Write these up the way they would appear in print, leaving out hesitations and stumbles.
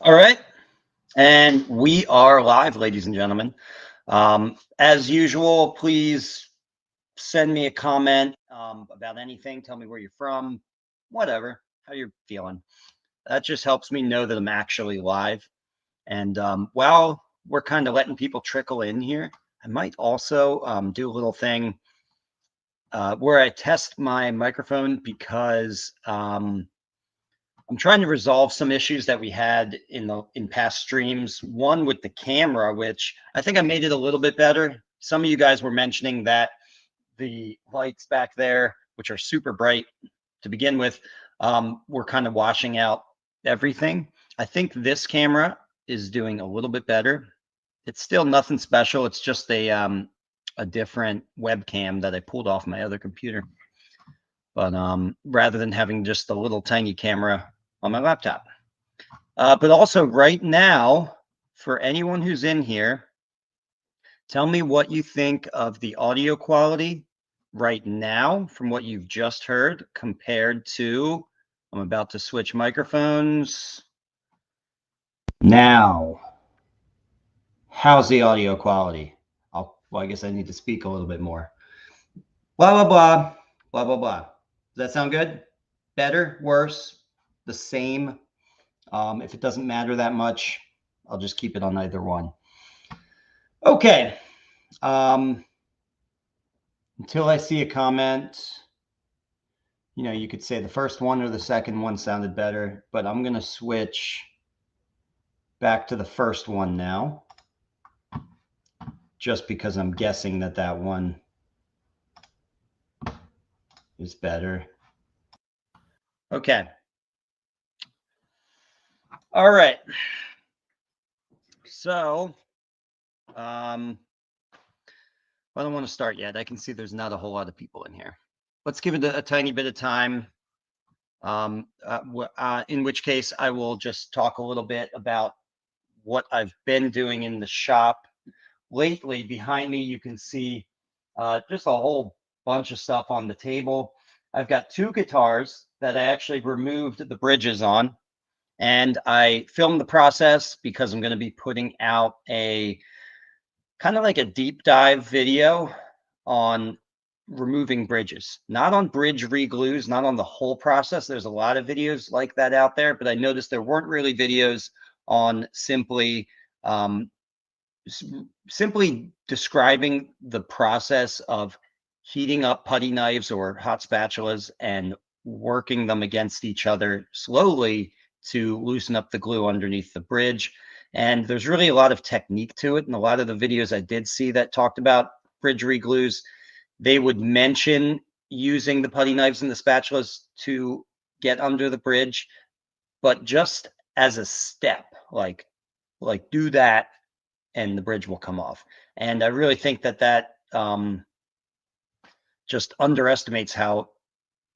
All right. And we are live, ladies and gentlemen. As usual, please send me a comment about anything. Tell me where you're from, whatever, how you're feeling. That just helps me know that I'm actually live. And while we're kind of letting people trickle in here, I might also do a little thing where I test my microphone because I'm trying to resolve some issues that we had in past streams. One with the camera, which I think I made it a little bit better. Some of you guys were mentioning that the lights back there, which are super bright to begin with, were kind of washing out everything. I think this camera is doing a little bit better. It's still nothing special. It's just a different webcam that I pulled off my other computer. But rather than having just a little tiny camera on my laptop. But also right now, for anyone who's in here, tell me what you think of the audio quality right now from what you've just heard compared to, I'm about to switch microphones. Now, how's the audio quality? Well, I guess I need to speak a little bit more. Blah, blah, blah, blah, blah, blah. Does that sound good? Better, worse, the same? If it doesn't matter that much, I'll just keep it on either one. Okay. Until I see a comment, you could say the first one or the second one sounded better, but I'm going to switch back to the first one now, just because I'm guessing that one is better. Okay. All right. So, I don't want to start yet. I can see there's not a whole lot of people in here. Let's give it a tiny bit of time. In which case, I will just talk a little bit about what I've been doing in the shop lately. Behind me, you can see just a whole bunch of stuff on the table. I've got two guitars that I actually removed the bridges on, and I filmed the process because I'm going to be putting out a kind of like a deep dive video on removing bridges, not on bridge re-glues, not on the whole process. There's a lot of videos like that out there, but I noticed there weren't really videos on simply describing the process of heating up putty knives or hot spatulas and working them against each other slowly to loosen up the glue underneath the bridge. And there's really a lot of technique to it. And a lot of the videos I did see that talked about bridge re-glues, they would mention using the putty knives and the spatulas to get under the bridge, but just as a step, like do that and the bridge will come off. And I really think that just underestimates how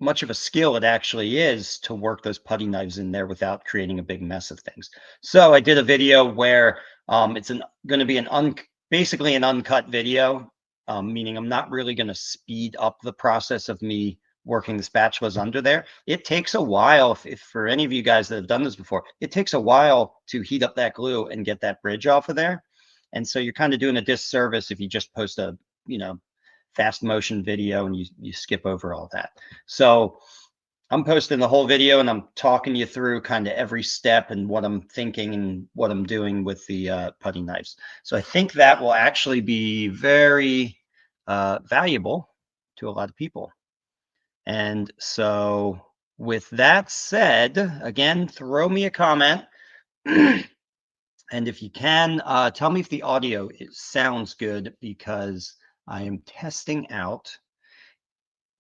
much of a skill it actually is to work those putty knives in there without creating a big mess of things. So I did a video where it's going to be basically an uncut video, meaning I'm not really going to speed up the process of me working the spatulas under there. It takes a while, if for any of you guys that have done this before, it takes a while to heat up that glue and get that bridge off of there. And so you're kind of doing a disservice if you just post a, fast motion video and you skip over all that. So I'm posting the whole video and I'm talking you through kind of every step and what I'm thinking and what I'm doing with the putty knives. So I think that will actually be very valuable to a lot of people. And so with that said, again, throw me a comment. And if you can, tell me if the audio sounds good, because I am testing out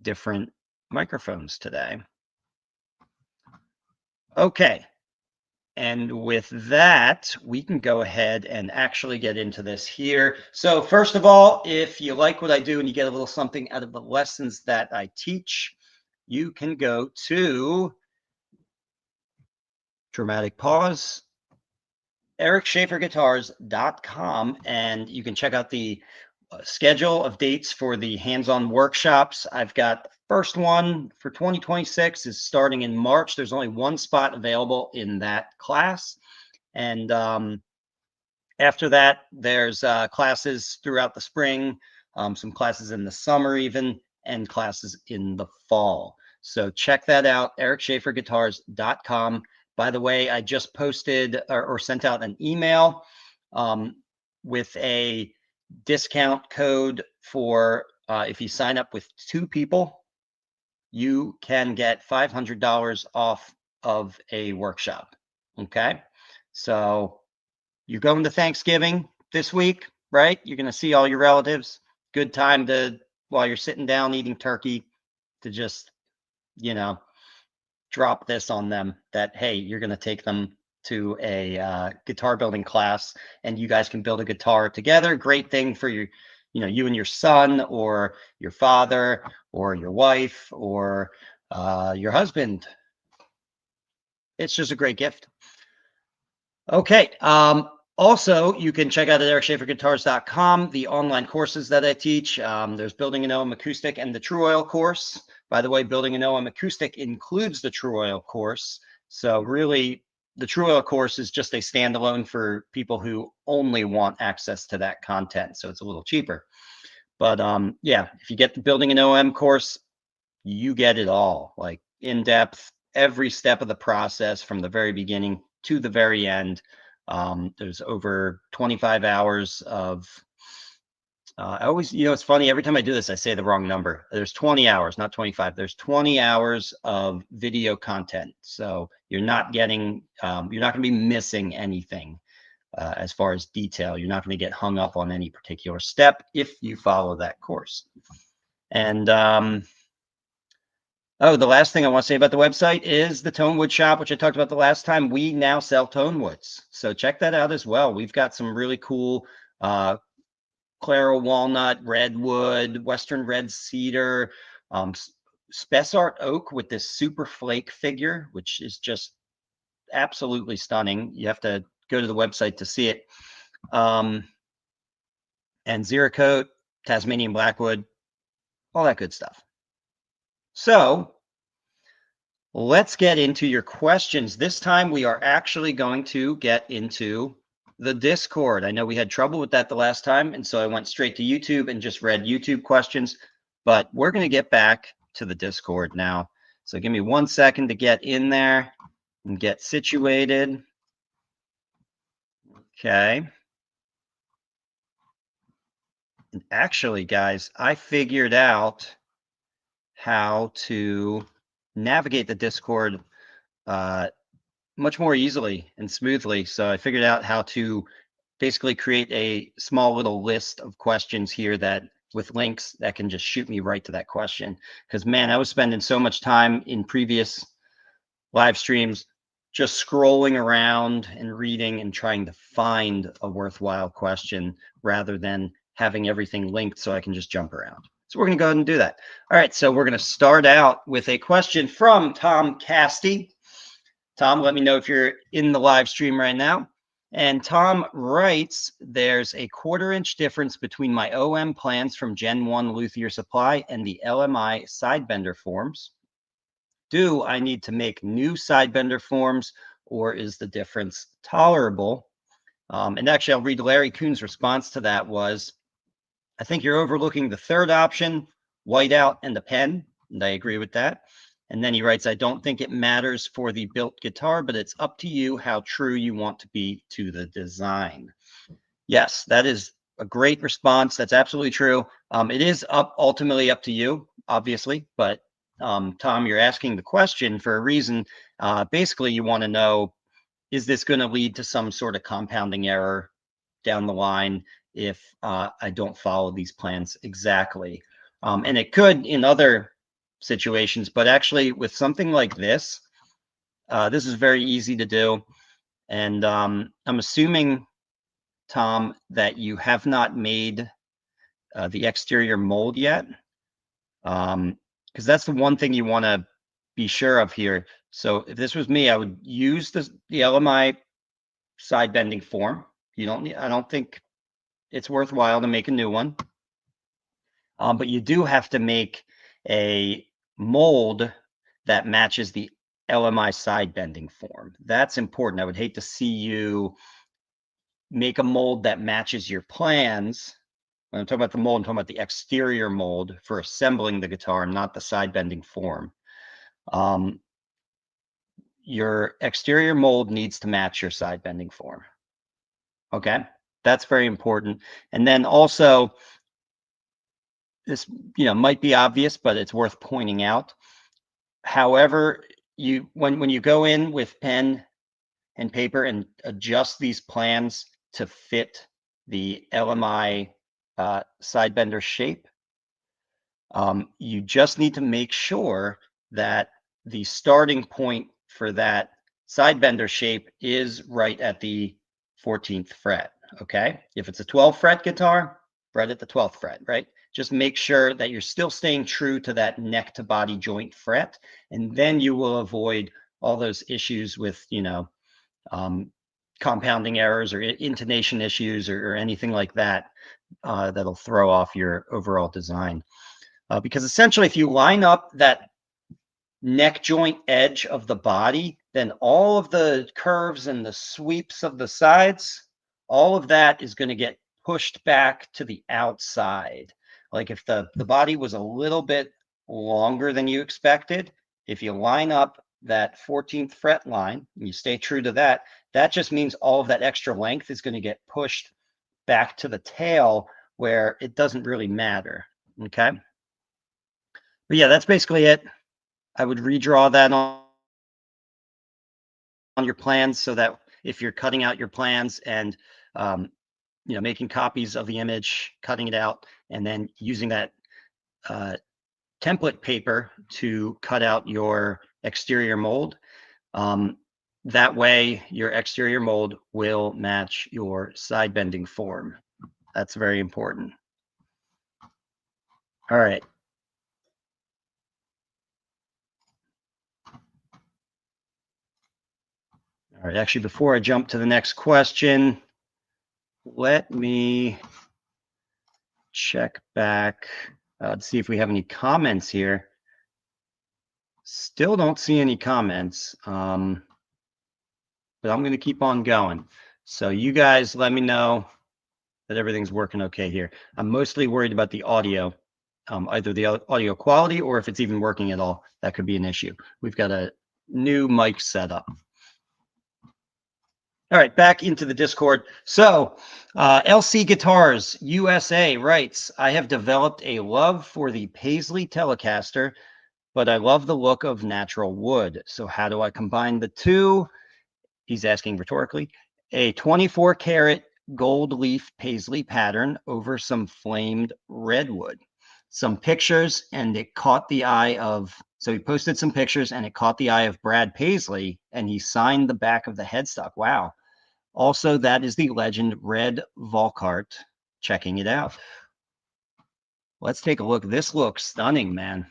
different microphones today. Okay. And with that, we can go ahead and actually get into this here. So first of all, if you like what I do and you get a little something out of the lessons that I teach, you can go to dramatic pause, ericschaeferguitars.com, and you can check out the schedule of dates for the hands-on workshops. I've got the first one for 2026 is starting in March. There's only one spot available in that class. And after that, there's classes throughout the spring, some classes in the summer even, and classes in the fall. So check that out, ericschaeferguitars.com. By the way, I just posted or sent out an email with a discount code for if you sign up with 2 people, you can get $500 off of a workshop. Okay. So you're going to Thanksgiving this week, right? You're going to see all your relatives. Good time to, while you're sitting down eating turkey, to just, you know, drop this on them that, hey, you're going to take them to a guitar building class and you guys can build a guitar together. Great thing for your, you know, you and your son or your father or your wife or your husband. It's just a great gift. Okay. Also, you can check out at ericschaeferguitars.com the online courses that I teach. There's Building an OM Acoustic and the True Oil course. By the way, Building an OM Acoustic includes the True Oil course. So really, the True Oil course is just a standalone for people who only want access to that content. So it's a little cheaper. But yeah, if you get the Building an OM course, you get it all, like in depth, every step of the process from the very beginning to the very end. There's over 25 hours of, I always, you know, it's funny, every time I do this, I say the wrong number. There's 20 hours, not 25. There's 20 hours of video content. So you're not getting, you're not going to be missing anything as far as detail. You're not going to get hung up on any particular step if you follow that course. And, oh, the last thing I want to say about the website is the Tone Wood Shop, which I talked about the last time. We now sell tone woods. So check that out as well. We've got some really cool Claro walnut, redwood, western red cedar, Spessart oak with this super flake figure, which is just absolutely stunning. You have to go to the website to see it. And Xeracote, Tasmanian blackwood, all that good stuff. So let's get into your questions. This time we are actually going to get into the Discord. I know we had trouble with that the last time, and so I went straight to YouTube and just read YouTube questions, but we're going to get back to the Discord now. So give me 1 second to get in there and get situated. Okay. And actually, guys, I figured out how to navigate the Discord much more easily and smoothly. So I figured out how to basically create a small little list of questions here that with links that can just shoot me right to that question. Because man, I was spending so much time in previous live streams just scrolling around and reading and trying to find a worthwhile question rather than having everything linked so I can just jump around. So we're going to go ahead and do that. All right, so we're going to start out with a question from Tom Casty. Tom, let me know if you're in the live stream right now. And Tom writes, there's a 1/4 inch difference between my OM plans from Gen 1 Lutherie supply and the LMI sidebender forms. Do I need to make new sidebender forms or is the difference tolerable? And actually, I'll read Larry Kuhn's response to that was, I think you're overlooking the third option, whiteout and the pen. And I agree with that. And then he writes, I don't think it matters for the built guitar, but it's up to you how true you want to be to the design. Yes, that is a great response. That's absolutely true. It is ultimately up to you, obviously, but Tom, you're asking the question for a reason. Basically, you want to know, is this going to lead to some sort of compounding error down the line if I don't follow these plans exactly? And it could in other situations, but actually with something like this, this is very easy to do. And I'm assuming, Tom, that you have not made the exterior mold yet, because that's the one thing you want to be sure of here. So if this was me, I would use the LMI side bending form. You don't need, I don't think it's worthwhile to make a new one. But you do have to make a mold that matches the LMI side bending form. That's important. I would hate to see you make a mold that matches your plans. When I'm talking about the mold, I'm talking about the exterior mold for assembling the guitar, not the side bending form. Your exterior mold needs to match your side bending form. Okay, that's very important. And then also, this might be obvious, but it's worth pointing out. However, when you go in with pen and paper and adjust these plans to fit the LMI side bender shape, you just need to make sure that the starting point for that side bender shape is right at the 14th fret. Okay, if it's a 12th fret guitar, right at the 12th fret, right? Just make sure that you're still staying true to that neck to body joint fret, and then you will avoid all those issues with compounding errors or intonation issues or anything like that that'll throw off your overall design. Because essentially, if you line up that neck joint edge of the body, then all of the curves and the sweeps of the sides, all of that is going to get pushed back to the outside. Like if the body was a little bit longer than you expected, if you line up that 14th fret line and you stay true to that, that just means all of that extra length is going to get pushed back to the tail where it doesn't really matter. Okay. But yeah, that's basically it. I would redraw that on your plans so that if you're cutting out your plans and making copies of the image, cutting it out, and then using that template paper to cut out your exterior mold. That way, your exterior mold will match your side bending form. That's very important. All right. All right, actually, before I jump to the next question, let me check back to see if we have any comments here. Still don't see any comments, but I'm going to keep on going. So you guys let me know that everything's working okay here. I'm mostly worried about the audio, either the audio quality or if it's even working at all. That could be an issue. We've got a new mic set up. All right, back into the Discord. So LC Guitars USA writes, I have developed a love for the Paisley Telecaster, but I love the look of natural wood. So how do I combine the two? He's asking rhetorically. A 24 karat gold leaf paisley pattern over some flamed redwood. Some pictures, and it caught the eye of, so he posted some pictures and it caught the eye of Brad Paisley, and he signed the back of the headstock. Wow. Also, that is the legend Red Volkart. Checking it out. Let's take a look. This looks stunning, man.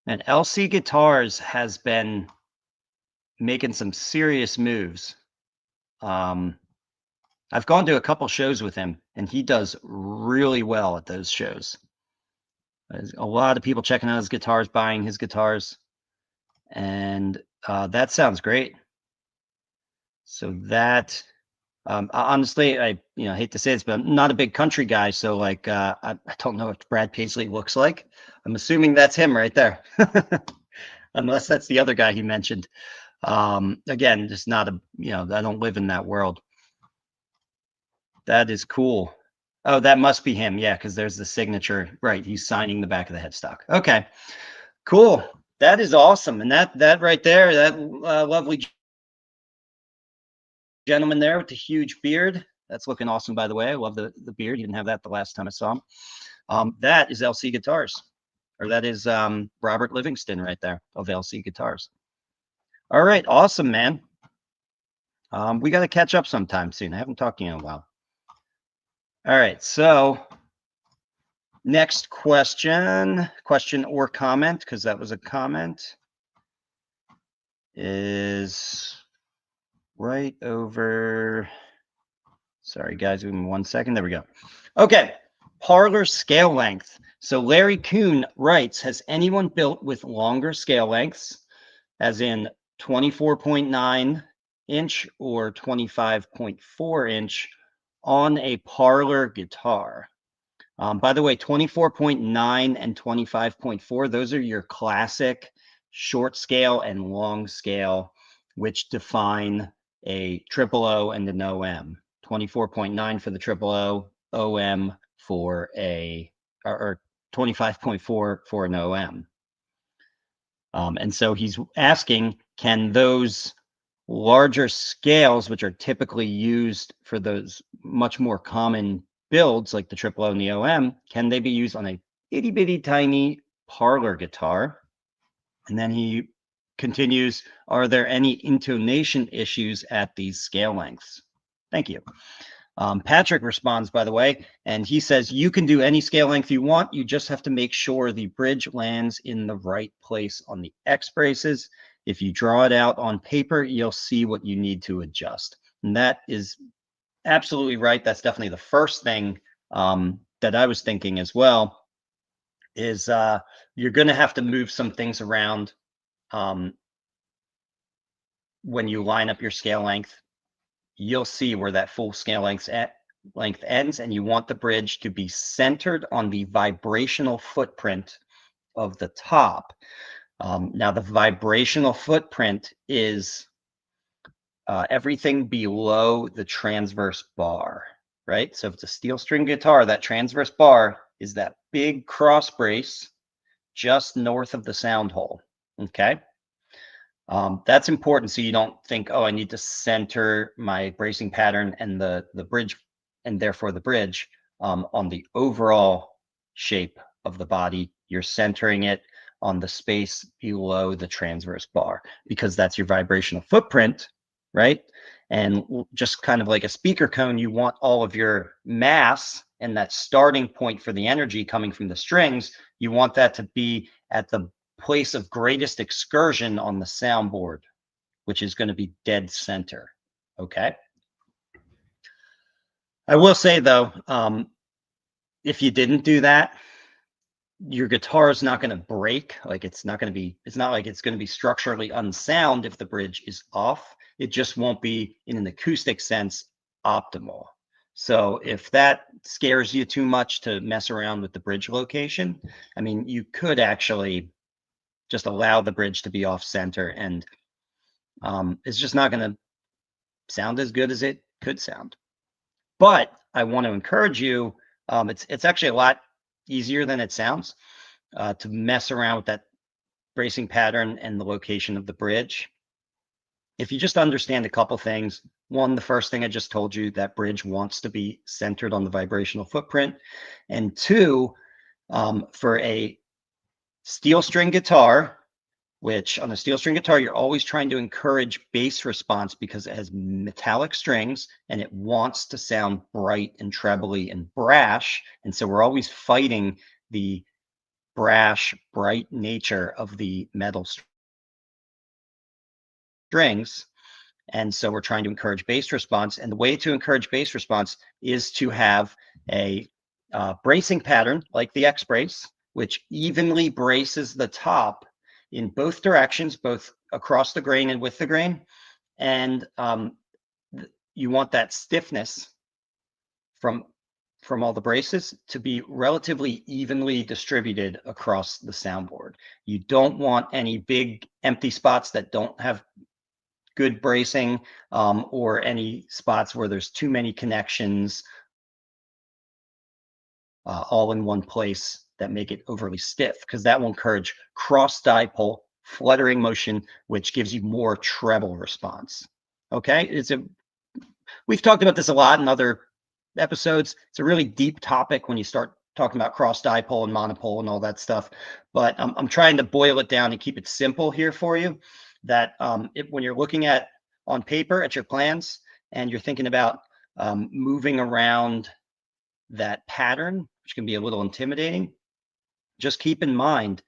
And LC Guitars has been making some serious moves. I've gone to a couple shows with him, and he does really well at those shows. There's a lot of people checking out his guitars, buying his guitars, and that sounds great. So that, honestly, I hate to say this, but I'm not a big country guy, so like I don't know what Brad Paisley looks like. I'm assuming that's him right there, unless that's the other guy he mentioned. Again, just not a I don't live in that world. That is cool. Oh, that must be him. Yeah, because there's the signature. Right, he's signing the back of the headstock. Okay, cool. That is awesome. And that right there, that lovely gentleman there with the huge beard. That's looking awesome, by the way. I love the beard. He didn't have that the last time I saw him. That is LC Guitars, or that is Robert Livingston right there of LC Guitars. All right, awesome, man. We got to catch up sometime soon. I haven't talked to you in a while. All right, so next question or comment, because that was a comment, is right over. Sorry, guys, give me 1 second. There we go. Okay. Parlor scale length. So Larry Kuhn writes, has anyone built with longer scale lengths, as in 24.9 inch or 25.4 inch on a parlor guitar? By the way, 24.9 and 25.4, those are your classic short scale and long scale, which define a triple O and an OM. 24.9 for the triple O, OM for or 25.4 for an OM. And so he's asking, can those larger scales, which are typically used for those much more common builds like the triple O and the OM, can they be used on a itty bitty tiny parlor guitar? And then he continues, are there any intonation issues at these scale lengths? Thank you. Patrick responds, by the way, and he says, you can do any scale length you want. You just have to make sure the bridge lands in the right place on the X braces. If you draw it out on paper, you'll see what you need to adjust. And that is absolutely right. That's definitely the first thing that I was thinking as well, is you're going to have to move some things around when you line up your scale length. You'll see where that full scale length ends, and you want the bridge to be centered on the vibrational footprint of the top. Now, the vibrational footprint is everything below the transverse bar, right? So if it's a steel string guitar, that transverse bar is that big cross brace just north of the sound hole, okay? That's important, so you don't think, oh, I need to center my bracing pattern and the bridge, and therefore the bridge, on the overall shape of the body. You're centering it on the space below the transverse bar, because that's your vibrational footprint, right? And just kind of like a speaker cone, you want all of your mass and that starting point for the energy coming from the strings, you want that to be at the place of greatest excursion on the soundboard, which is going to be dead center. Okay. I will say though, if you didn't do that, your guitar is not going to break. Like it's not like it's going to be structurally unsound if the bridge is off. It just won't be, in an acoustic sense, optimal. So if that scares you too much to mess around with the bridge location, I mean, you could actually just allow the bridge to be off center, and it's just not going to sound as good as it could sound. But I want to encourage you, it's actually a lot easier than it sounds to mess around with that bracing pattern and the location of the bridge. If you just understand a couple things, one, the first thing I just told you, that bridge wants to be centered on the vibrational footprint. And two, for a steel string guitar, which on a steel string guitar, you're always trying to encourage bass response because it has metallic strings and it wants to sound bright and trebly and brash. And so we're always fighting the brash, bright nature of the metal strings. And so we're trying to encourage bass response. And the way to encourage bass response is to have a bracing pattern like the X brace, which evenly braces the top in both directions, both across the grain and with the grain. And you want that stiffness from all the braces to be relatively evenly distributed across the soundboard. You don't want any big empty spots that don't have good bracing, or any spots where there's too many connections all in one place that make it overly stiff, because that will encourage cross dipole fluttering motion, which gives you more treble response. Okay, we've talked about this a lot in other episodes. It's a really deep topic when you start talking about cross dipole and monopole and all that stuff, but I'm trying to boil it down and keep it simple here for you, that when you're looking at on paper at your plans and you're thinking about moving around that pattern, which can be a little intimidating, just keep in mind,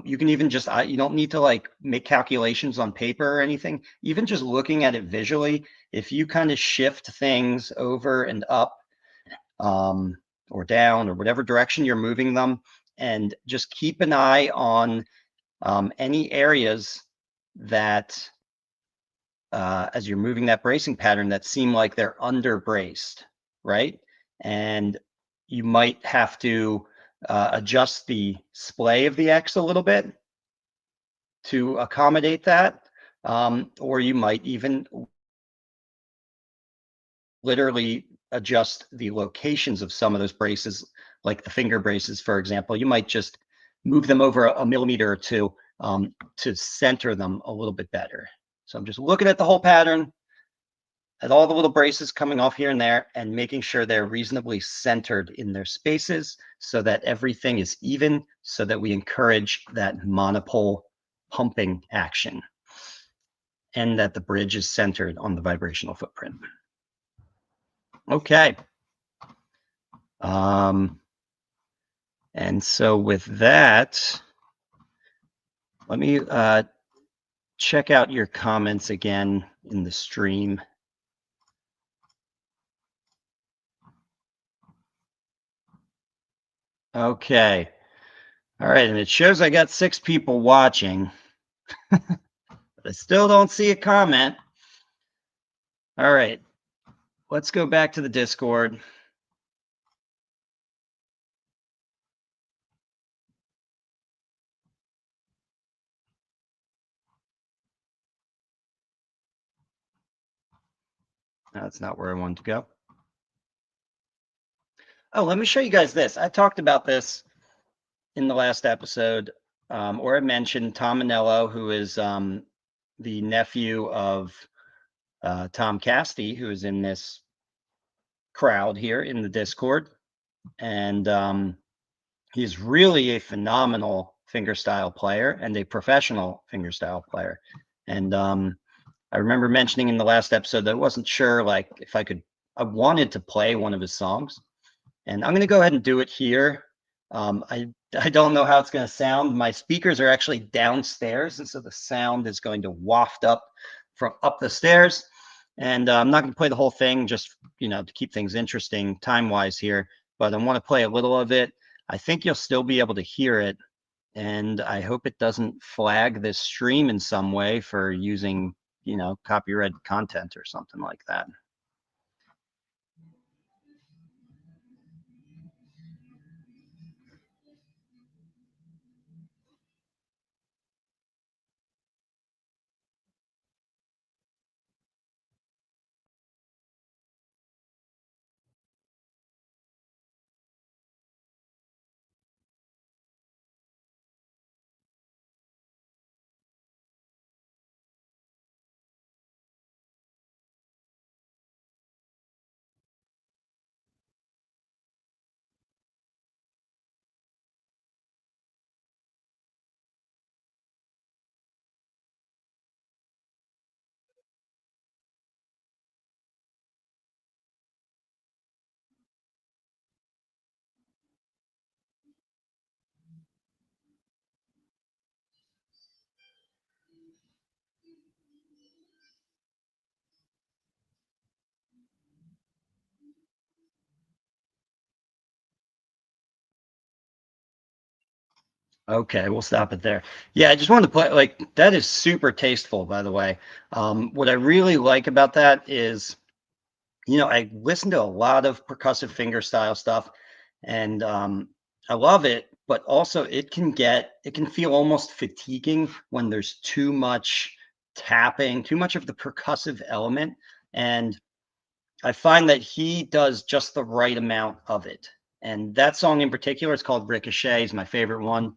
you can even just, you don't need to like make calculations on paper or anything. Even just looking at it visually, if you kind of shift things over and up, or down or whatever direction you're moving them. And just keep an eye on any areas that, as you're moving that bracing pattern, that seem like they're under braced, right? And you might have to adjust the splay of the X a little bit to accommodate that. Or you might even literally adjust the locations of some of those braces, like the finger braces, for example. You might just move them over a millimeter or two to center them a little bit better. So I'm just looking at the whole pattern, at all the little braces coming off here and there, and making sure they're reasonably centered in their spaces so that everything is even, so that we encourage that monopole pumping action and that the bridge is centered on the vibrational footprint. Okay. And so with that, let me check out your comments again in the stream. Okay. All right. And it shows I got 6 people watching, but I still don't see a comment. All right. Let's go back to the Discord. That's not where I wanted to go. Oh, let me show you guys this. I talked about this in the last episode, or I mentioned Tom Anello, who is the nephew of Tom Casti, who is in this crowd here in the Discord. And he's really a phenomenal fingerstyle player and a professional fingerstyle player. And I remember mentioning in the last episode that I wasn't sure, like, if I wanted to play one of his songs. And I'm going to go ahead and do it here. I don't know how it's going to sound. My speakers are actually downstairs, and so the sound is going to waft up from up the stairs. And I'm not going to play the whole thing, just to keep things interesting time-wise here. But I want to play a little of it. I think you'll still be able to hear it, and I hope it doesn't flag this stream in some way for using, copyright content or something like that. Okay, we'll stop it there. Yeah, I just wanted to play, like, that is super tasteful, by the way. What I really like about that is, I listen to a lot of percussive fingerstyle stuff, and I love it, but also it can feel almost fatiguing when there's too much tapping, too much of the percussive element. And I find that he does just the right amount of it. And that song in particular is called Ricochet, is my favorite one.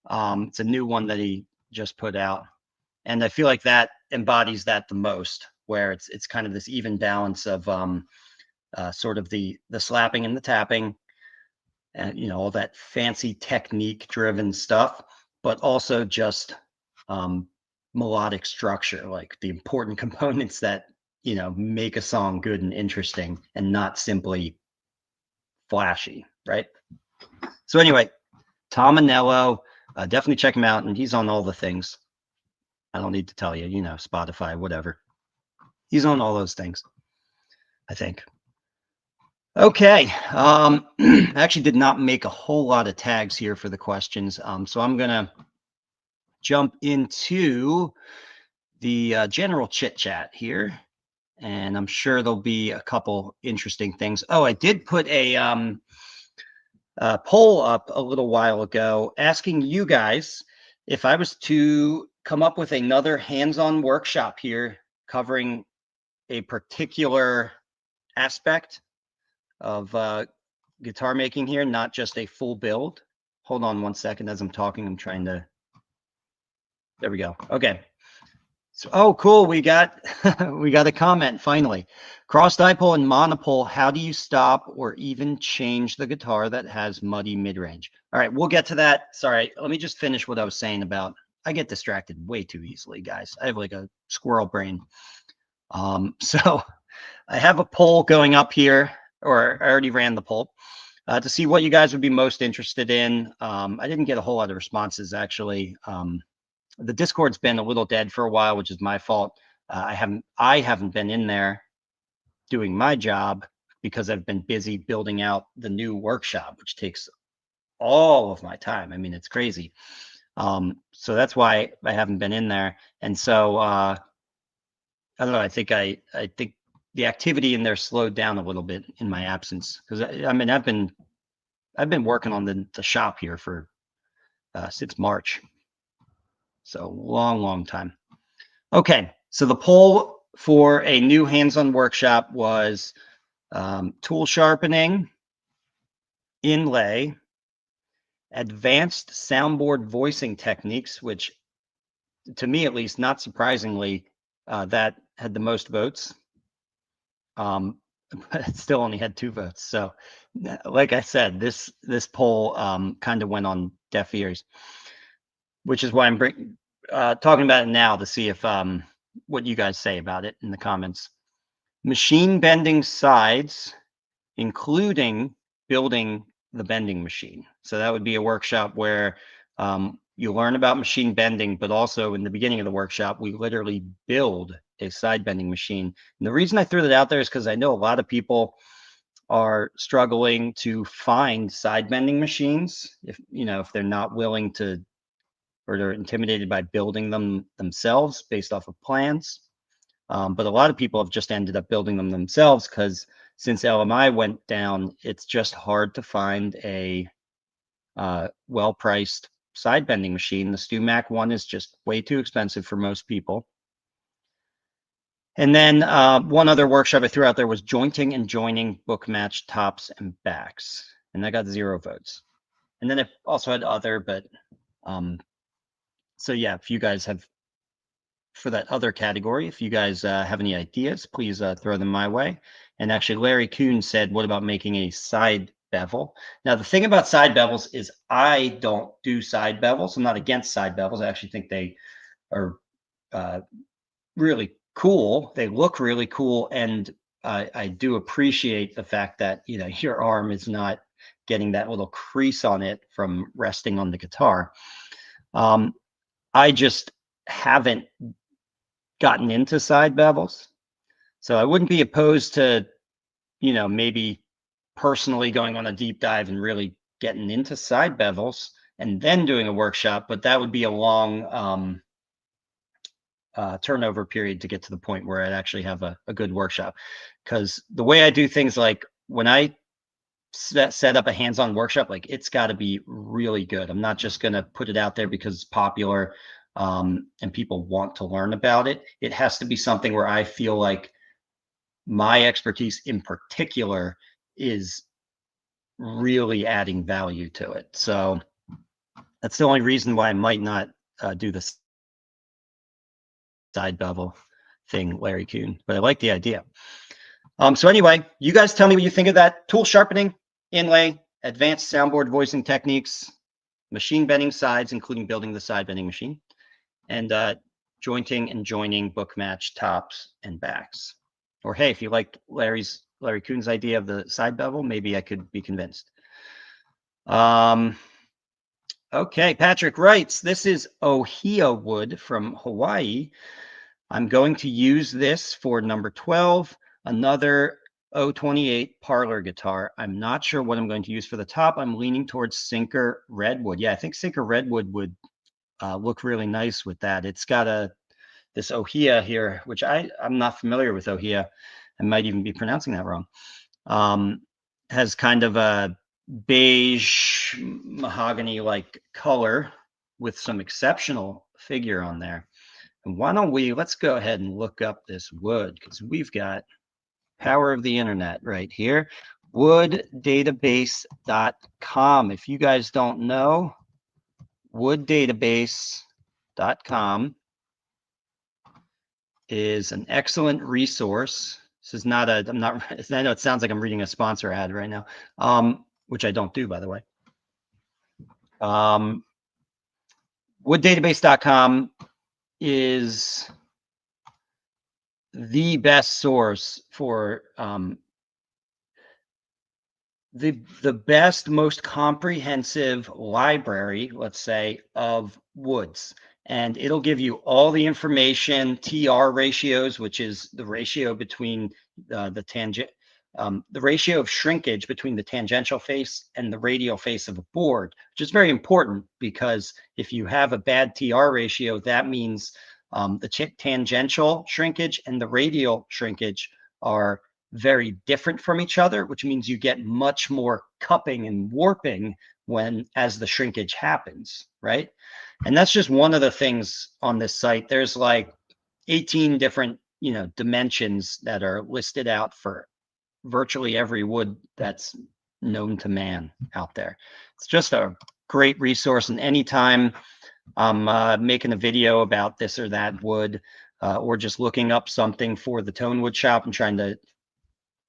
It's a new one that he just put out, and I feel like that embodies that the most, where it's kind of this even balance of sort of the slapping and the tapping, and all that fancy technique driven stuff, but also just melodic structure, like the important components that make a song good and interesting, and not simply flashy, right? So anyway, Tom Anello. Definitely check him out, and he's on all the things. I don't need to tell you, Spotify, whatever. He's on all those things, I think. Okay. I actually did not make a whole lot of tags here for the questions. So I'm going to jump into the general chit chat here. And I'm sure there'll be a couple interesting things. Oh, I did put a poll up a little while ago asking you guys if I was to come up with another hands-on workshop here covering a particular aspect of guitar making here, not just a full build. Hold on one second as I'm talking. I'm trying to. There we go. Okay. So, oh, cool. We got we got a comment finally. Cross dipole and monopole. How do you stop or even change the guitar that has muddy mid range? All right, we'll get to that. Sorry, let me just finish what I was saying about. I get distracted way too easily, guys. I have like a squirrel brain. So I have a poll going up here, or I already ran the poll to see what you guys would be most interested in. I didn't get a whole lot of responses actually. The Discord's been a little dead for a while, which is my fault. I haven't been in there doing my job because I've been busy building out the new workshop, which takes all of my time. I mean, it's crazy. So that's why I haven't been in there. And so I don't know. I think the activity in there slowed down a little bit in my absence because I mean I've been working on the shop here for since March. So long time. Okay, so the poll for a new hands-on workshop was tool sharpening, inlay, advanced soundboard voicing techniques, which to me at least, not surprisingly, that had the most votes. But it still only had 2 votes. So like I said, this poll kind of went on deaf ears, which is why I'm talking about it now to see if what you guys say about it in the comments. Machine bending sides, including building the bending machine. So that would be a workshop where you learn about machine bending, but also in the beginning of the workshop, we literally build a side bending machine. And the reason I threw that out there is because I know a lot of people are struggling to find side bending machines if they're not willing to, or they're intimidated by building them themselves based off of plans. But a lot of people have just ended up building them themselves because since LMI went down, it's just hard to find a well-priced side bending machine. The StewMac one is just way too expensive for most people. And then one other workshop I threw out there was jointing and joining book match tops and backs. And that got 0 votes. And then it also had other, but so yeah, if you guys have, for that other category, if you guys have any ideas, please throw them my way. And actually, Larry Kuhn said, what about making a side bevel? Now, the thing about side bevels is I don't do side bevels. I'm not against side bevels. I actually think they are really cool. They look really cool. And I do appreciate the fact that, your arm is not getting that little crease on it from resting on the guitar. I just haven't gotten into side bevels. So I wouldn't be opposed to, maybe personally going on a deep dive and really getting into side bevels and then doing a workshop, but that would be a long turnover period to get to the point where I'd actually have a good workshop. Because the way I do things, like when I set up a hands-on workshop, like it's got to be really good. I'm not just going to put it out there because it's popular and people want to learn about it. It has to be something where I feel like my expertise in particular is really adding value to it. So that's the only reason why I might not do this side bevel thing, Larry Kuhn, but I like the idea. So anyway, you guys tell me what you think of that. Tool sharpening, inlay, advanced soundboard voicing techniques, machine bending sides, including building the side bending machine, and jointing and joining book match tops and backs. Or hey, if you liked Larry Kuhn's idea of the side bevel, maybe I could be convinced. Okay, Patrick writes, this is ohia wood from Hawaii. I'm going to use this for number 12. Another 028 parlor guitar. I'm not sure what I'm going to use for the top. I'm leaning towards Sinker Redwood. Yeah, I think Sinker Redwood would look really nice with that. It's got this Ohia here, which I'm not familiar with Ohia. I might even be pronouncing that wrong. Has kind of a beige mahogany-like color with some exceptional figure on there. And why don't let's go ahead and look up this wood, because we've got power of the internet right here. Wooddatabase.com. If you guys don't know, wooddatabase.com is an excellent resource. This is not a, I'm not, I know it sounds like I'm reading a sponsor ad right now, which I don't do, by the way. Wooddatabase.com is the best source for the best, most comprehensive library, let's say, of woods. And it'll give you all the information, TR ratios, which is the ratio between the tangent, the ratio of shrinkage between the tangential face and the radial face of a board, which is very important because if you have a bad TR ratio, that means the tangential shrinkage and the radial shrinkage are very different from each other, which means you get much more cupping and warping as the shrinkage happens, right? And that's just one of the things on this site. There's like 18 different, dimensions that are listed out for virtually every wood that's known to man out there. It's just a great resource. And anytime I'm making a video about this or that wood, or just looking up something for the Tone Wood Shop and trying to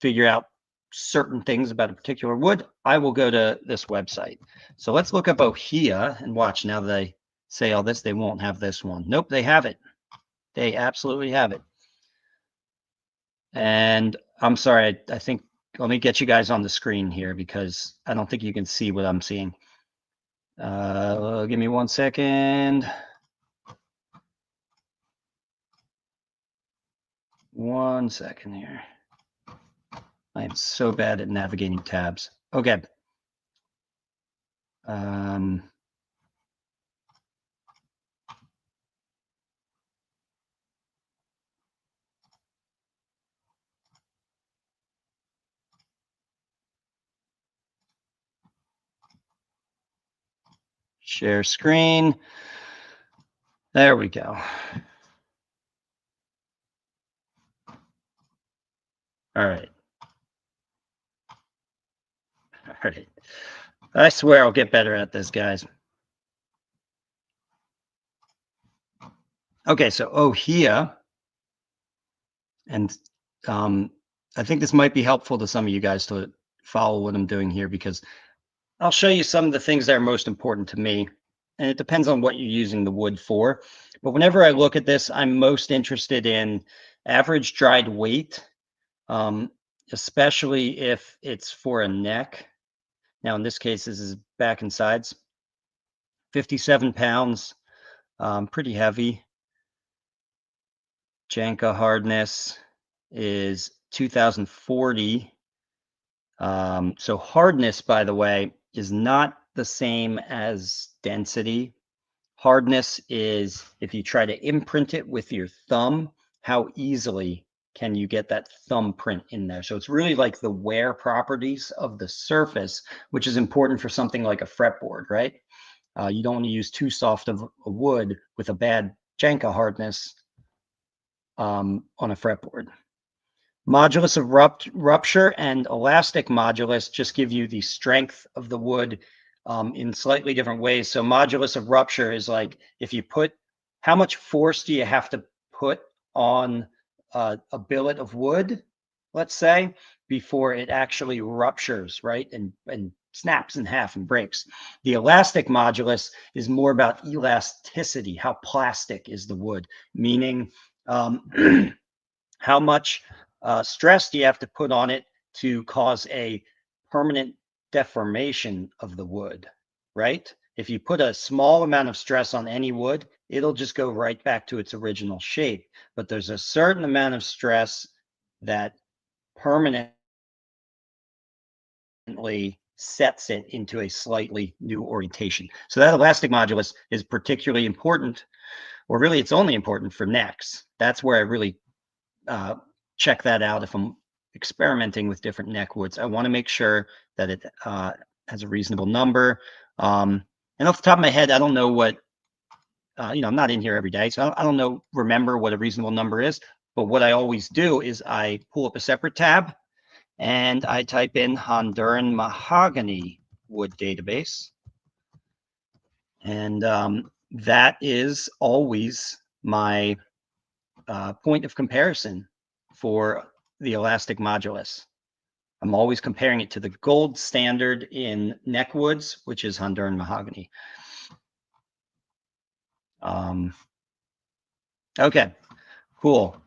figure out certain things about a particular wood, I will go to this website. So let's look up Ohia and watch. Now that I say all this, they won't have this one. Nope, they have it. They absolutely have it. And I'm sorry, I think, let me get you guys on the screen here because I don't think you can see what I'm seeing. Give me 1 second. 1 second here. I am so bad at navigating tabs. Okay. Share screen. There we go. All right. All right. I swear I'll get better at this, guys. Okay, so Ohia, and I think this might be helpful to some of you guys to follow what I'm doing here because I'll show you some of the things that are most important to me, and it depends on what you're using the wood for. But whenever I look at this, I'm most interested in average dried weight, especially if it's for a neck. Now, in this case, this is back and sides. 57 pounds, pretty heavy. Janka hardness is 2040. So hardness, by the way, is not the same as density. Hardness is if you try to imprint it with your thumb, how easily can you get that thumbprint in there? So it's really like the wear properties of the surface, which is important for something like a fretboard, right? You don't want to use too soft of a wood with a bad Janka hardness on a fretboard. Modulus of rupture and elastic modulus just give you the strength of the wood in slightly different ways. So modulus of rupture is like if you put, how much force do you have to put on a billet of wood, let's say, before it actually ruptures, right? And snaps in half and breaks. The elastic modulus is more about elasticity. How plastic is the wood? Meaning how much stress do you have to put on it to cause a permanent deformation of the wood, right? If you put a small amount of stress on any wood, it'll just go right back to its original shape. But there's a certain amount of stress that permanently sets it into a slightly new orientation. So that elastic modulus is particularly important, or really it's only important for necks. That's where I really check that out if I'm experimenting with different neck woods. I want to make sure that it has a reasonable number. And off the top of my head, I don't know what, I'm not in here every day, so I don't remember what a reasonable number is. But what I always do is I pull up a separate tab and I type in Honduran mahogany wood database. And that is always my point of comparison for the elastic modulus. I'm always comparing it to the gold standard in neckwoods, which is Honduran mahogany. Okay, cool.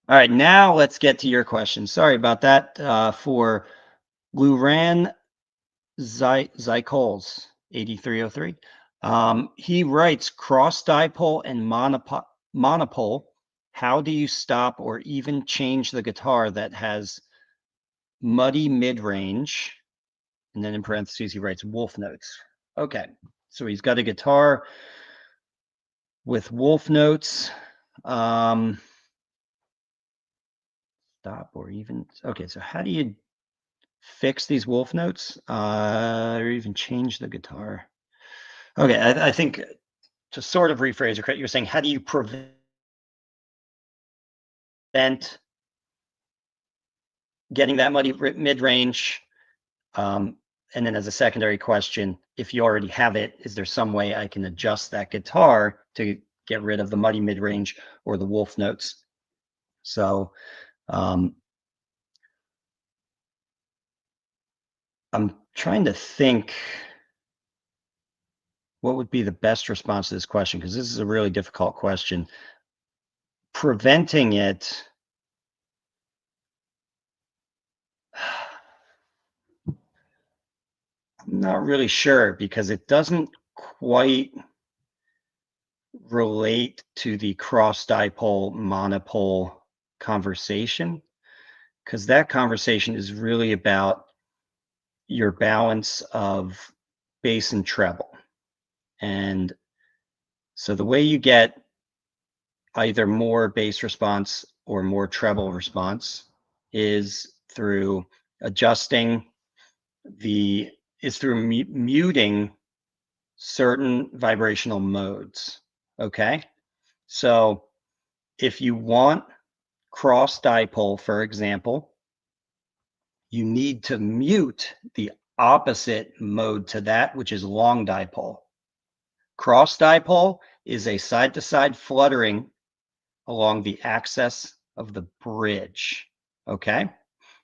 All right, now let's get to your question. Sorry about that. For Luran Zykols, 8303. He writes, cross dipole and monopole. How do you stop or even change the guitar that has muddy mid-range? And then in parentheses, he writes wolf notes. Okay, so he's got a guitar with wolf notes. Stop or even, okay, so how do you fix these wolf notes or even change the guitar? Okay, I think to sort of rephrase it, you're saying, how do you prevent getting that muddy mid-range? And then as a secondary question, if you already have it, is there some way I can adjust that guitar to get rid of the muddy mid-range or the wolf notes? So I'm trying to think what would be the best response to this question, because this is a really difficult question. Preventing it, I'm not really sure, because it doesn't quite relate to the cross dipole monopole conversation, because that conversation is really about your balance of bass and treble. And so the way you get either more bass response or more treble response is through adjusting through muting certain vibrational modes. Okay. So if you want cross dipole, for example, you need to mute the opposite mode to that, which is long dipole. Cross dipole is a side-to-side fluttering along the axis of the bridge. Okay.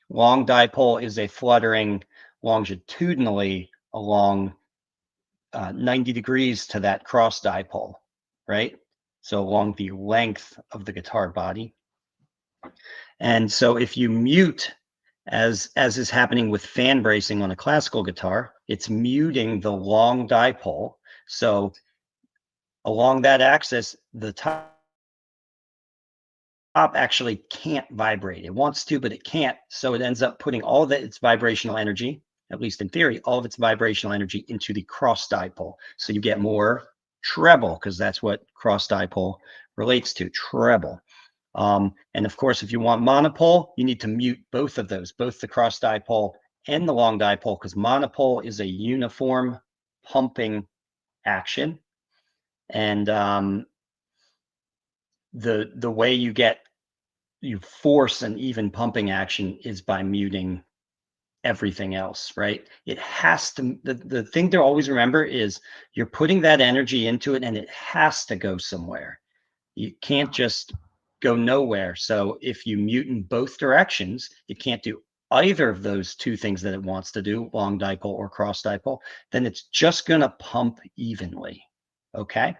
Long dipole is a fluttering longitudinally along 90 degrees to that cross dipole, right? So along the length of the guitar body. And so if you mute, as is happening with fan bracing on a classical guitar, it's muting the long dipole. So along that axis, the top actually can't vibrate. It wants to, but it can't. So it ends up putting all of its vibrational energy, at least in theory, all of its vibrational energy into the cross dipole. So you get more treble, because that's what cross dipole relates to, treble. And of course, if you want monopole, you need to mute both of those, both the cross dipole and the long dipole, because monopole is a uniform pumping action. And the way you force an even pumping action is by muting everything else, right? It has to, the thing to always remember is you're putting that energy into it and it has to go somewhere. You can't just go nowhere. So if you mute in both directions, it can't do either of those two things that it wants to do, long dipole or cross dipole, then it's just going to pump evenly. Okay.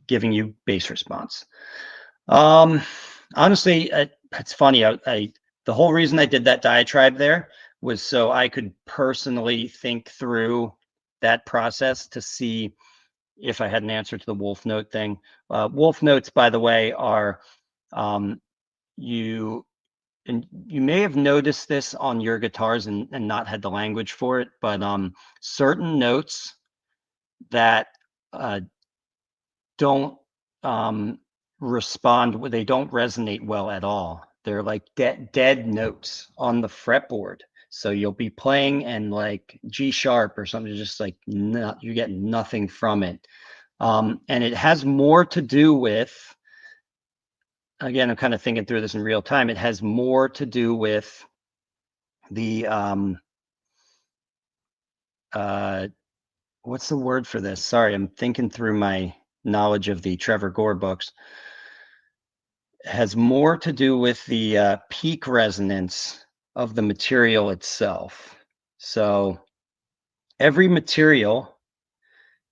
Giving you bass response. Honestly, it's funny. The whole reason I did that diatribe there was so I could personally think through that process to see if I had an answer to the wolf note thing. Wolf notes, by the way, are you and you may have noticed this on your guitars and not had the language for it, but certain notes that don't respond, they don't resonate well at all. They're like dead notes on the fretboard. So you'll be playing and like G sharp or something, just like you get nothing from it. And it has more to do with, again, I'm kind of thinking through this in real time. It has more to do with the what's the word for this? Sorry, I'm thinking through my knowledge of the Trevor Gore books. It has more to do with the peak resonance of the material itself. So every material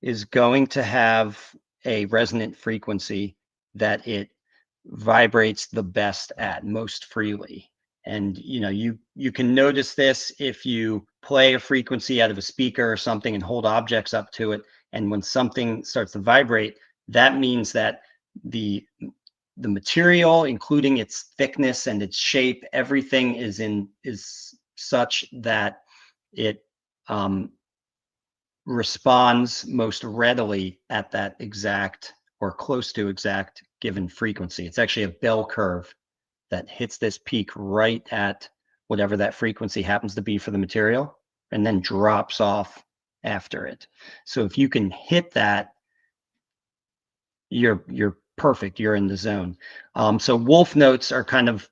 is going to have a resonant frequency that it vibrates the best at, most freely. And you can notice this if you play a frequency out of a speaker or something and hold objects up to it, and when something starts to vibrate, that means that the material, including its thickness and its shape, everything is such that it responds most readily at that exact or close to exact given frequency. It's actually a bell curve that hits this peak right at whatever that frequency happens to be for the material, and then drops off after it. So if you can hit that, you're perfect. You're in the zone. So wolf notes are kind of,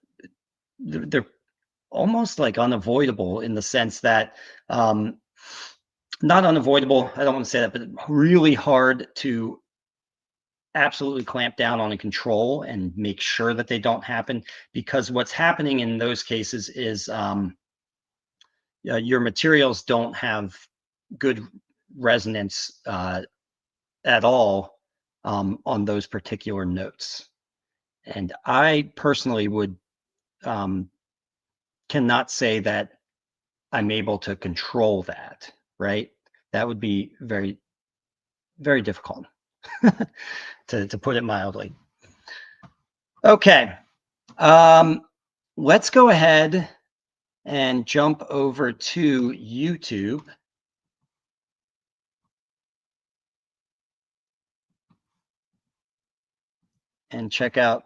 they're almost like unavoidable in the sense that not unavoidable, I don't want to say that, but really hard to absolutely clamp down on and control and make sure that they don't happen, because what's happening in those cases is your materials don't have good resonance at all on those particular notes. And I personally would cannot say that I'm able to control that, right? That would be very, very difficult to put it mildly. Okay. Let's go ahead and jump over to YouTube. And check out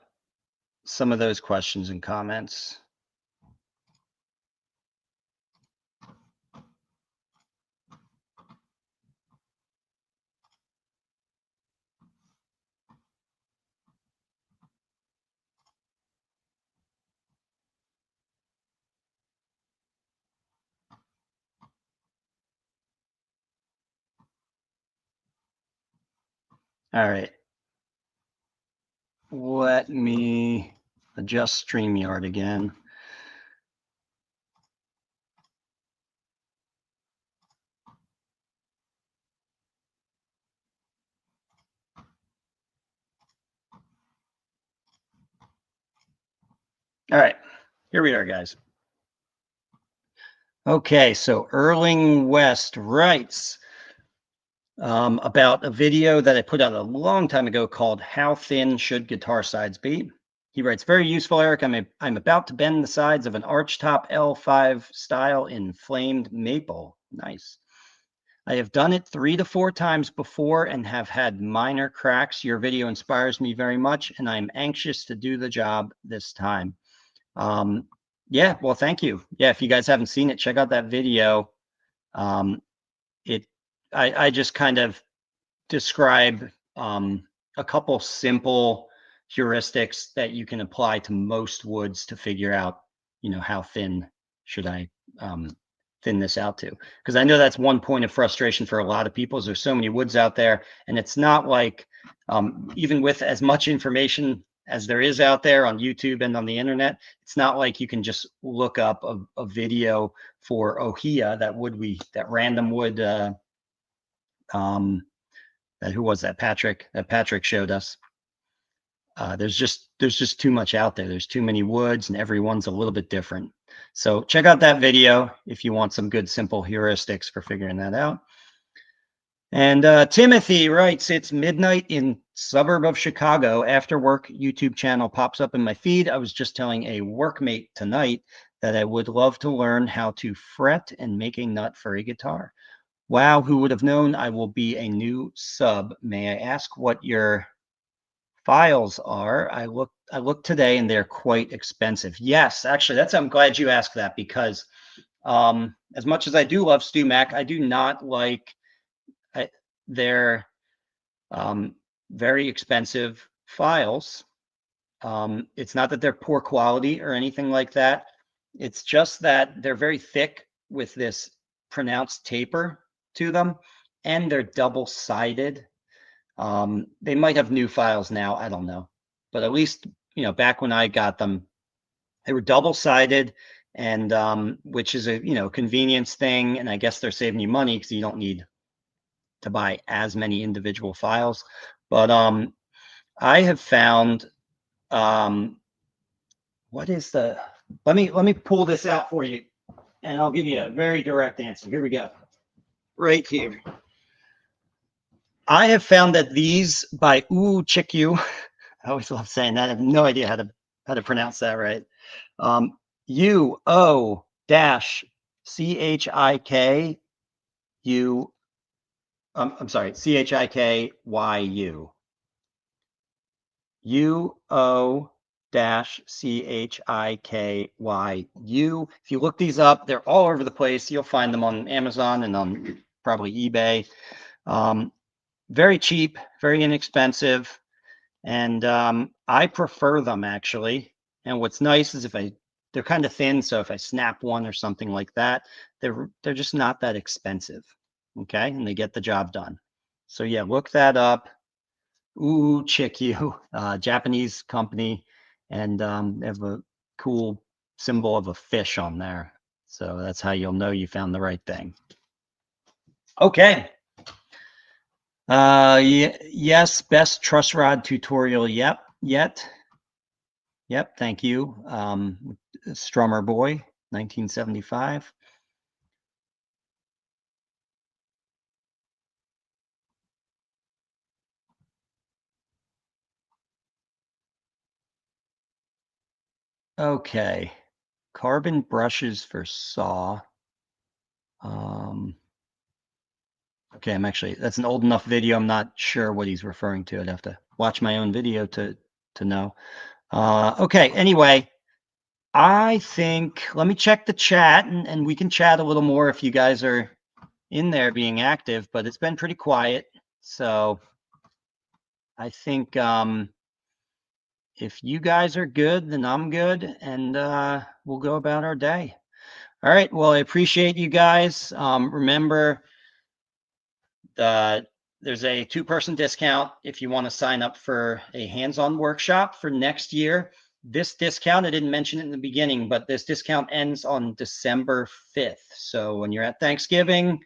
some of those questions and comments. All right. Let me adjust StreamYard again. All right, here we are, guys. Okay, so Erling West writes about a video that I put out a long time ago called "How Thin Should Guitar Sides Be?" He writes, "Very useful, Eric. I'm about to bend the sides of an archtop L5 style in flamed maple. Nice. I have done it 3 to 4 times before and have had minor cracks. Your video inspires me very much, and I'm anxious to do the job this time." Yeah, well, thank you. Yeah, if you guys haven't seen it, check out that video. I just kind of describe a couple simple heuristics that you can apply to most woods to figure out, how thin should I thin this out to? Because I know that's one point of frustration for a lot of people is there's so many woods out there, and it's not like even with as much information as there is out there on YouTube and on the internet, it's not like you can just look up a video for ohia, that random wood who was that? Patrick showed us. There's just too much out there. There's too many woods, and everyone's a little bit different. So check out that video if you want some good simple heuristics for figuring that out. And Timothy writes, it's midnight in suburb of Chicago. After work YouTube channel pops up in my feed. I was just telling a workmate tonight that I would love to learn how to fret and make a nut for a guitar. Wow, who would have known? I will be a new sub. May I ask what your files are? I looked today and they're quite expensive. Yes, actually, I'm glad you asked that, because as much as I do love StewMac, I do not like their very expensive files. It's not that they're poor quality or anything like that. It's just that they're very thick with this pronounced taper to them, and they're double-sided. They might have new files now, I don't know. But at least, back when I got them, they were double-sided, and which is a, convenience thing. And I guess they're saving you money because you don't need to buy as many individual files. But I have found, what is the, let me pull this out for you, and I'll give you a very direct answer. Here we go. Right here. I have found that these by Chiku, I always love saying that. I have no idea how to pronounce that right. UO-CHIKU. I'm sorry, CHIKYU. UO-CHIKYU. If you look these up, they're all over the place. You'll find them on Amazon and on probably eBay. Very cheap, very inexpensive, and I prefer them, actually. And what's nice is they're kind of thin, so if I snap one or something like that, they're just not that expensive. Okay, and they get the job done. So yeah, look that up. Chiku, Japanese company, and they have a cool symbol of a fish on there. So that's how you'll know you found the right thing. Okay. Yes, best truss rod tutorial yet. Yep, thank you. Strummer Boy, 1975. Okay, carbon brushes for saw. Okay, that's an old enough video. I'm not sure what he's referring to. I'd have to watch my own video to know. Okay, anyway, I think, let me check the chat, and we can chat a little more if you guys are in there being active, but it's been pretty quiet. So I think if you guys are good, then I'm good, and we'll go about our day. All right, well, I appreciate you guys. Remember, there's a 2-person discount if you want to sign up for a hands-on workshop for next year. This discount, I didn't mention it in the beginning, but this discount ends on December 5th. So when you're at Thanksgiving,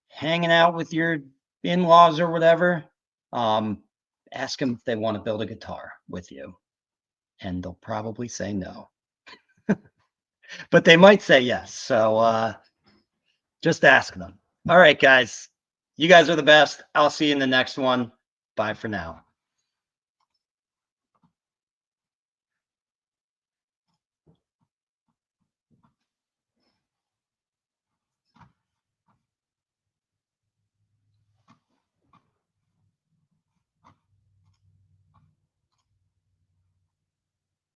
hanging out with your in-laws or whatever, ask them if they want to build a guitar with you, and they'll probably say no. But they might say yes. So just ask them. All right, guys. You guys are the best. I'll see you in the next one. Bye for now.